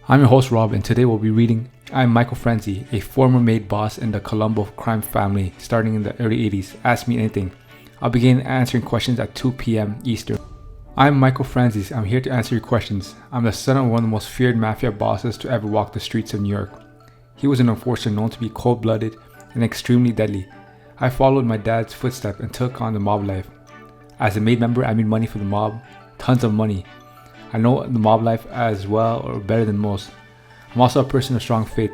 I'm your host Rob, and today we'll be reading I'm Michael Franzi, a former maid boss in the Colombo crime family starting in the early 80s. Ask me anything. I'll begin answering questions at 2 p.m. Eastern. I'm Michael Franzi. I'm here to answer your questions. I'm the son of one of the most feared mafia bosses to ever walk the streets of New York. He was an enforcer known to be cold-blooded and extremely deadly. I followed my dad's footsteps and took on the mob life. As a maid member, I made money for the mob, tons of money. I know the mob life as well or better than most. I'm also a person of strong faith.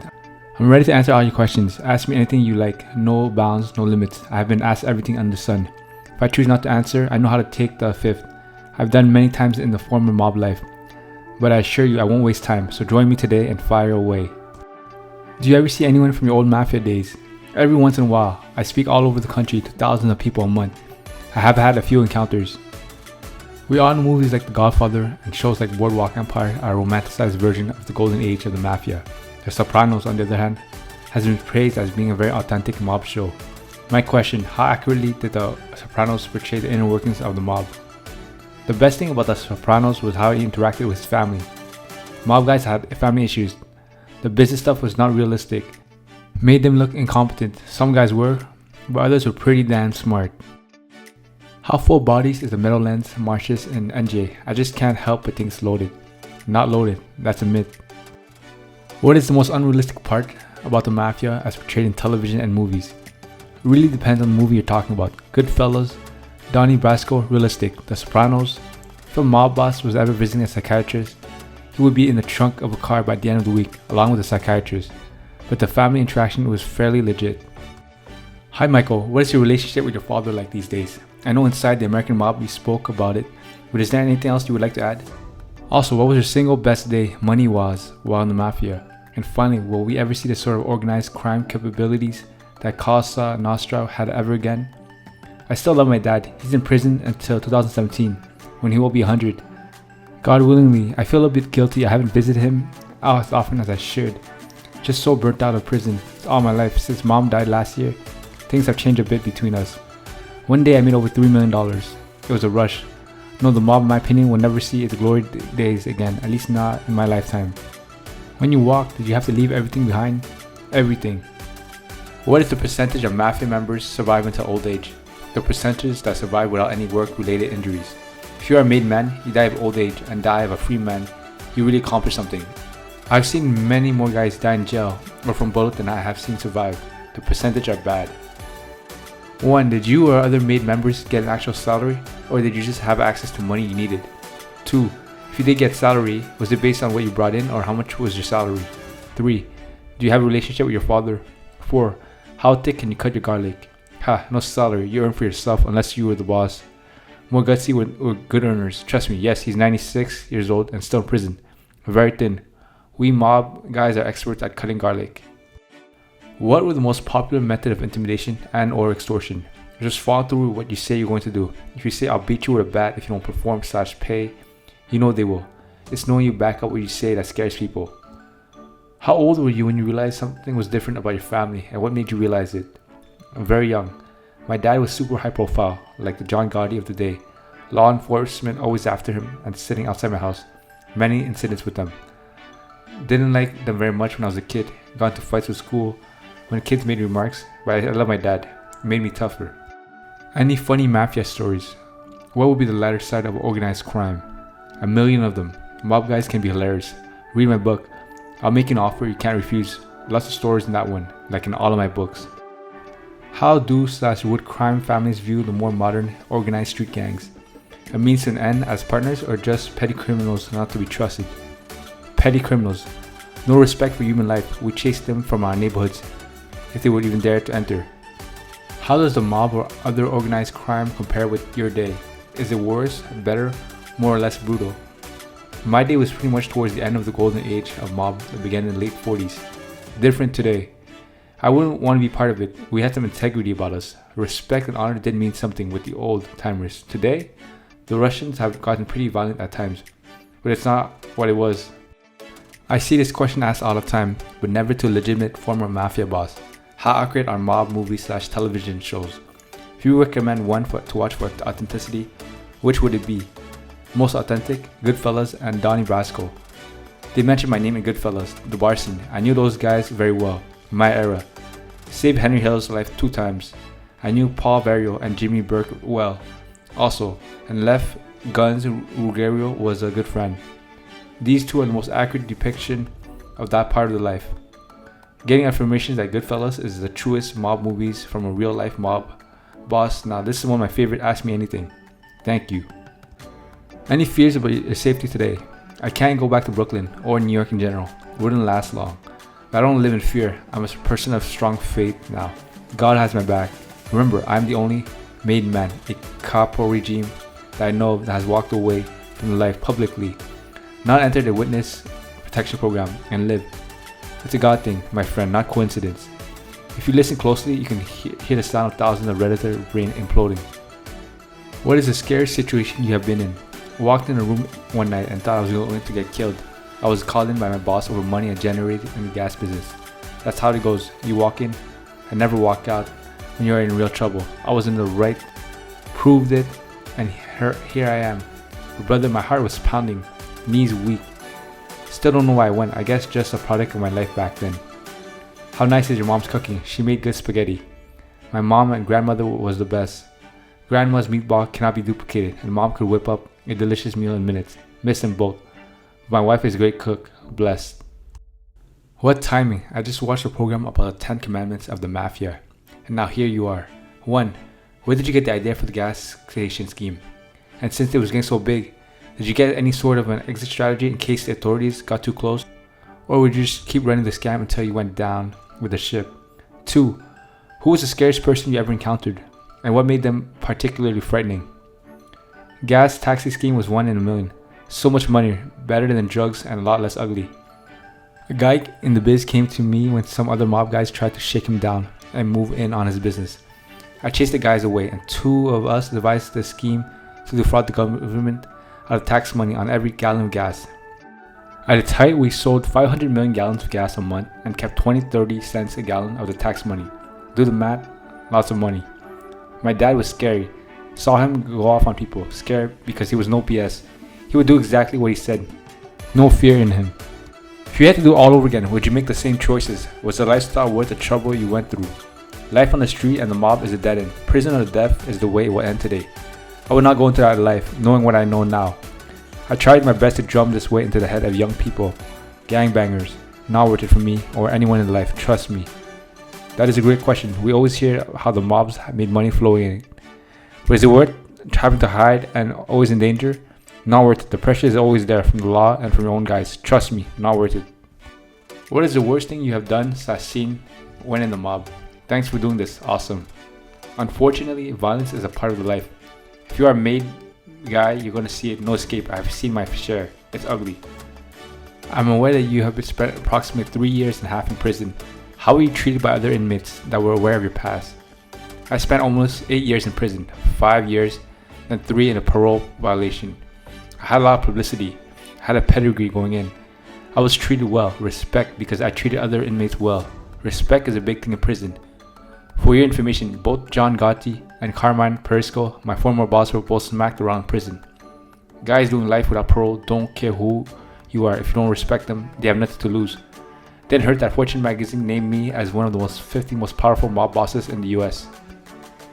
I'm ready to answer all your questions. Ask me anything you like. No bounds, no limits. I have been asked everything under the sun. If I choose not to answer, I know how to take the fifth. I've done many times in the former mob life. But I assure you I won't waste time, so join me today and fire away. Do you ever see anyone from your old mafia days? Every once in a while. I speak all over the country to thousands of people a month. I have had a few encounters. We all know movies like The Godfather and shows like Boardwalk Empire are a romanticized version of the golden age of the mafia. The Sopranos, on the other hand, has been praised as being a very authentic mob show. My question, how accurately did The Sopranos portray the inner workings of the mob? The best thing about The Sopranos was how he interacted with his family. Mob guys had family issues. The business stuff was not realistic. Made them look incompetent. Some guys were, but others were pretty damn smart. How full bodies is the metal lens, Marches, and NJ? I just can't help but think it's loaded. Not loaded, that's a myth. What is the most unrealistic part about the mafia as portrayed in television and movies? It really depends on the movie you're talking about. Goodfellas, Donnie Brasco, realistic. The Sopranos, if a mob boss was ever visiting a psychiatrist, he would be in the trunk of a car by the end of the week, along with the psychiatrist. But the family interaction was fairly legit. Hi Michael, what is your relationship with your father like these days? I know inside the American mob we spoke about it, but is there anything else you would like to add? Also, what was your single best day money-wise while in the mafia? And finally, will we ever see the sort of organized crime capabilities that Cosa Nostra had ever again? I still love my dad. He's in prison until 2017, when he will be 100. God willingly, I feel a bit guilty I haven't visited him as often as I should. Just so burnt out of prison. It's all my life. Since mom died last year, things have changed a bit between us. One day I made over $3 million. It was a rush. No, the mob in my opinion will never see its glory days again, at least not in my lifetime. When you walk, did you have to leave everything behind? Everything. What is the percentage of mafia members survive until old age? The percentage that survive without any work-related injuries. If you are a made man, you die of old age and die of a free man, you really accomplished something. I've seen many more guys die in jail or from bullet than I have seen survive. The percentage are bad. 1. Did you or other maid members get an actual salary, or did you just have access to money you needed? 2. If you did get salary, was it based on what you brought in or how much was your salary? 3. Do you have a relationship with your father? 4. How thick can you cut your garlic? Ha, no salary, you earn for yourself unless you were the boss. More gutsy with good earners. Trust me, yes, he's 96 years old and still in prison. Very thin. We mob guys are experts at cutting garlic. What were the most popular method of intimidation and or extortion? Just follow through with what you say you're going to do. If you say I'll beat you with a bat if you don't perform / pay, you know they will. It's knowing you back up what you say that scares people. How old were you when you realized something was different about your family, and what made you realize it? I'm very young. My dad was super high profile, like the John Gotti of the day. Law enforcement always after him and sitting outside my house. Many incidents with them. Didn't like them very much when I was a kid. Got into fights with school when kids made remarks, but I love my dad. It made me tougher. Any funny mafia stories? What would be the lighter side of organized crime? A million of them. Mob guys can be hilarious. Read my book. I'll make an offer you can't refuse. Lots of stories in that one, like in all of my books. How do / would crime families view the more modern organized street gangs? A means to an end as partners or just petty criminals not to be trusted? Petty criminals. No respect for human life. We chase them from our neighborhoods if they would even dare to enter. How does the mob or other organized crime compare with your day? Is it worse, better, more or less brutal? My day was pretty much towards the end of the golden age of mob that began in the late 40s. Different today. I wouldn't want to be part of it. We had some integrity about us. Respect and honor did mean something with the old timers. Today, the Russians have gotten pretty violent at times, but it's not what it was. I see this question asked all the time, but never to a legitimate former mafia boss. How accurate are mob movies / television shows? If you recommend one to watch for authenticity, which would it be? Most authentic, Goodfellas and Donnie Brasco. They mentioned my name in Goodfellas, the bar scene. I knew those guys very well, in my era. Saved Henry Hill's life 2 times. I knew Paul Vario and Jimmy Burke well, also, and Left Guns Ruggiero was a good friend. These 2 are the most accurate depiction of that part of the life. Getting affirmations that Goodfellas is the truest mob movies from a real life mob boss. Now this is one of my favorite Ask Me Anything. Thank you. Any fears about your safety today? I can't go back to Brooklyn or New York in general. It wouldn't last long. But I don't live in fear. I'm a person of strong faith now. God has my back. Remember, I'm the only made man, a capo regime that I know of that has walked away from life publicly, not entered a witness protection program, and lived. It's a God thing, my friend, not coincidence. If you listen closely, you can hear the sound of thousands of Redditor brain imploding. What is the scariest situation you have been in? I walked in a room one night and thought I was going to get killed. I was called in by my boss over money I generated in the gas business. That's how it goes. You walk in and never walk out when you're in real trouble. I was in the right, proved it, and here I am. But brother, my heart was pounding, knees weak. Still don't know why I went. I guess just a product of my life back then. How nice is your mom's cooking? She made good spaghetti. My mom and grandmother was the best. Grandma's meatball cannot be duplicated, and mom could whip up a delicious meal in minutes. Miss them both. My wife is a great cook. Blessed. What timing? I just watched a program about the 10 commandments of the Mafia. And now here you are. 1. Where did you get the idea for the gas station scheme? And since it was getting so big, did you get any sort of an exit strategy in case the authorities got too close? Or would you just keep running the scam until you went down with the ship? 2. Who was the scariest person you ever encountered? And what made them particularly frightening? Gas taxi scheme was 1 in a million. So much money, better than drugs and a lot less ugly. A guy in the biz came to me when some other mob guys tried to shake him down and move in on his business. I chased the guys away, and 2 of us devised the scheme to defraud the government out of tax money on every gallon of gas. At its height, we sold 500 million gallons of gas a month and kept 20-30 cents a gallon of the tax money. Do the math, lots of money. My dad was scary. Saw him go off on people, scared because he was no BS. He would do exactly what he said. No fear in him. If you had to do it all over again, would you make the same choices? Was the lifestyle worth the trouble you went through? Life on the street and the mob is a dead end. Prison or death is the way it will end today. I would not go into that life, knowing what I know now. I tried my best to drum this way into the head of young people. Gangbangers. Not worth it for me or anyone in life, trust me. That is a great question. We always hear how the mobs made money flowing in. But is it worth having to hide and always in danger? Not worth it. The pressure is always there from the law and from your own guys. Trust me, not worth it. What is the worst thing you have done / when in the mob? Thanks for doing this. Awesome. Unfortunately, violence is a part of the life. If you are a made guy, you're going to see it. No escape. I've seen my share. It's ugly. I'm aware that you have spent approximately 3.5 years in prison. How were you treated by other inmates that were aware of your past? I spent almost 8 years in prison, 5 years, then 3 in a parole violation. I had a lot of publicity. I had a pedigree going in. I was treated well, respect, because I treated other inmates well. Respect is a big thing in prison. For your information, both John Gotti and Carmine Perisco, my former boss, were both smacked around prison. Guys doing life without parole don't care who you are. If you don't respect them, they have nothing to lose. Didn't hurt that Fortune magazine named me as one of the 50 most powerful mob bosses in the US.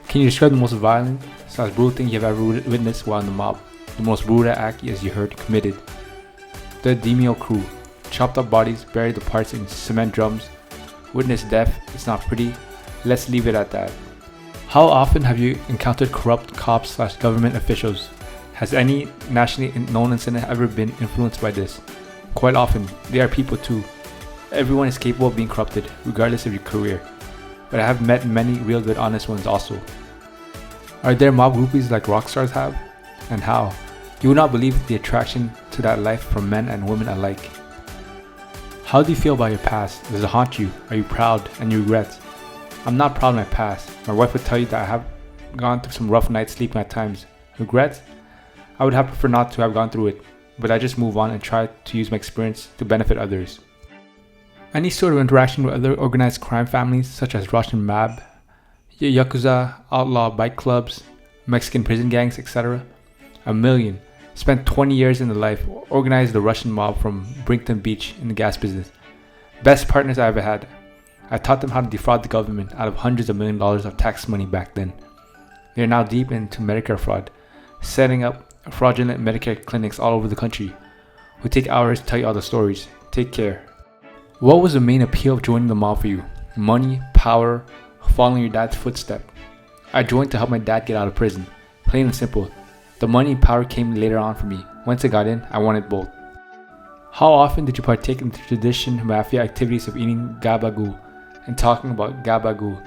Can you describe the most violent / brutal thing you have ever witnessed while in the mob? The most brutal act, as you heard, committed. The Demio crew. Chopped up bodies, buried the parts in cement drums. Witnessed death. It's not pretty. Let's leave it at that. How often have you encountered corrupt cops / government officials? Has any nationally known incident ever been influenced by this? Quite often. They are people too. Everyone is capable of being corrupted, regardless of your career. But I have met many real good honest ones also. Are there mob groupies like rock stars have? And how? You would not believe the attraction to that life from men and women alike. How do you feel about your past? Does it haunt you? Are you proud and you regret? I'm not proud of my past. My wife would tell you that I have gone through some rough nights sleeping at times. Regret? I would have preferred not to have gone through it, but I just move on and try to use my experience to benefit others. Any sort of interaction with other organized crime families such as Russian Mab, Yakuza, outlaw bike clubs, Mexican prison gangs, etc.? A million. Spent 20 years in the life, organized the Russian mob from Brinkton Beach in the gas business. Best partners I ever had. I taught them how to defraud the government out of hundreds of million dollars of tax money back then. They are now deep into Medicare fraud, setting up fraudulent Medicare clinics all over the country. We take hours to tell you all the stories. Take care. What was the main appeal of joining the mob for you? Money, power, following your dad's footsteps? I joined to help my dad get out of prison. Plain and simple. The money and power came later on for me. Once I got in, I wanted both. How often did you partake in the tradition Mafia activities of eating gabagool and talking about gabagool?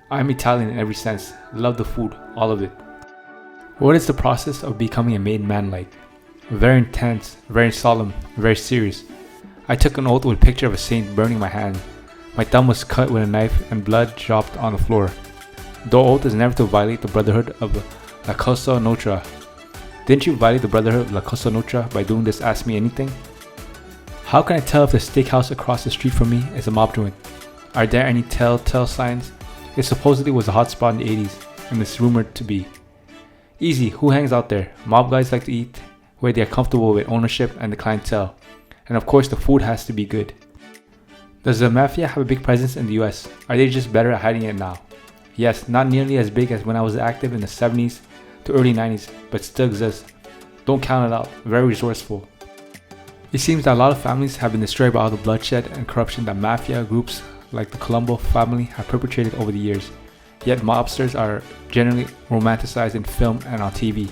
I'm Italian in every sense. Love the food, all of it. What is the process of becoming a made man like? Very intense, very solemn, very serious. I took an oath with a picture of a saint burning my hand. My thumb was cut with a knife and blood dropped on the floor. The oath is never to violate the brotherhood of La Cosa Nostra. Didn't you violate the brotherhood of La Cosa Nostra by doing this Ask Me Anything? How can I tell if the steakhouse across the street from me is a mob joint? Are there any telltale signs? It supposedly was a hotspot in the 80s and is rumored to be. Easy, who hangs out there? Mob guys like to eat where they are comfortable with ownership and the clientele. And of course the food has to be good. Does the Mafia have a big presence in the US? Are they just better at hiding it now? Yes, not nearly as big as when I was active in the 70s to early 90s, but still exists. Don't count it out, very resourceful. It seems that a lot of families have been destroyed by all the bloodshed and corruption that Mafia groups like the Colombo family have perpetrated over the years. Yet mobsters are generally romanticized in film and on TV.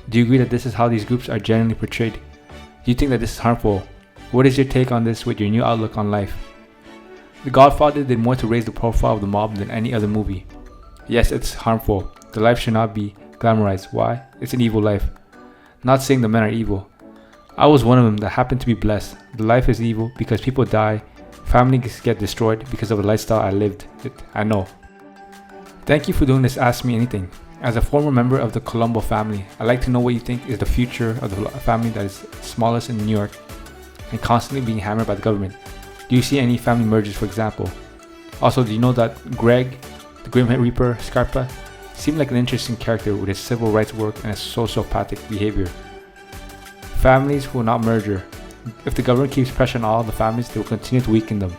Do you agree that this is how these groups are generally portrayed? Do you think that this is harmful? What is your take on this with your new outlook on life? The Godfather did more to raise the profile of the mob than any other movie. Yes, it's harmful. The life should not be glamorized. Why? It's an evil life. Not saying the men are evil. I was one of them that happened to be blessed. The life is evil because people die, families get destroyed because of the lifestyle I lived. I know. Thank you for doing this Ask Me Anything. As a former member of the Colombo family, I'd like to know what you think is the future of the family that is smallest in New York and constantly being hammered by the government. Do you see any family mergers, for example? Also, do you know that Greg, the Grim Reaper Scarpa, seemed like an interesting character with his civil rights work and his sociopathic behavior? Families will not merger. If the government keeps pressure on all the families, they will continue to weaken them.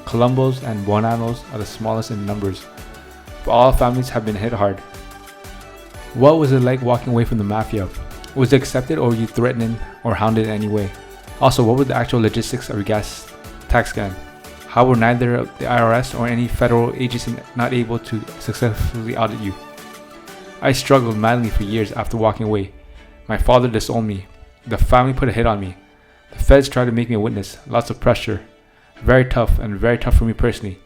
Colombos and Buonanos are the smallest in numbers, but all families have been hit hard. What was it like walking away from the Mafia? Was it accepted or were you threatened or hounded in any way? Also, what were the actual logistics of your gas tax scam? How were neither the IRS or any federal agency not able to successfully audit you? I struggled madly for years after walking away. My father disowned me. The family put a hit on me. The feds tried to make me a witness. Lots of pressure. Very tough and very tough for me personally.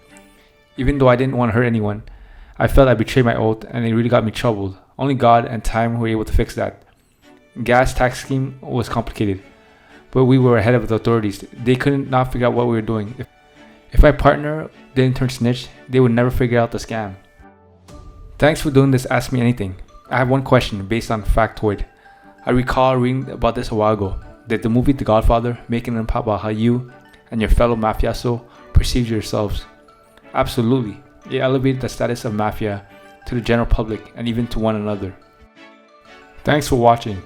Even though I didn't want to hurt anyone, I felt I betrayed my oath and it really got me troubled. Only God and time were able to fix that. Gas tax scheme was complicated, but we were ahead of the authorities. They couldn't not figure out what we were doing. If my partner didn't turn snitch, they would never figure out the scam. Thanks for doing this Ask Me Anything. I have one question based on factoid. I recall reading about this a while ago. Did the movie The Godfather make an impact about how you and your fellow mafioso perceive yourselves? Absolutely. It elevated the status of Mafia to the general public and even to one another. Thanks for watching.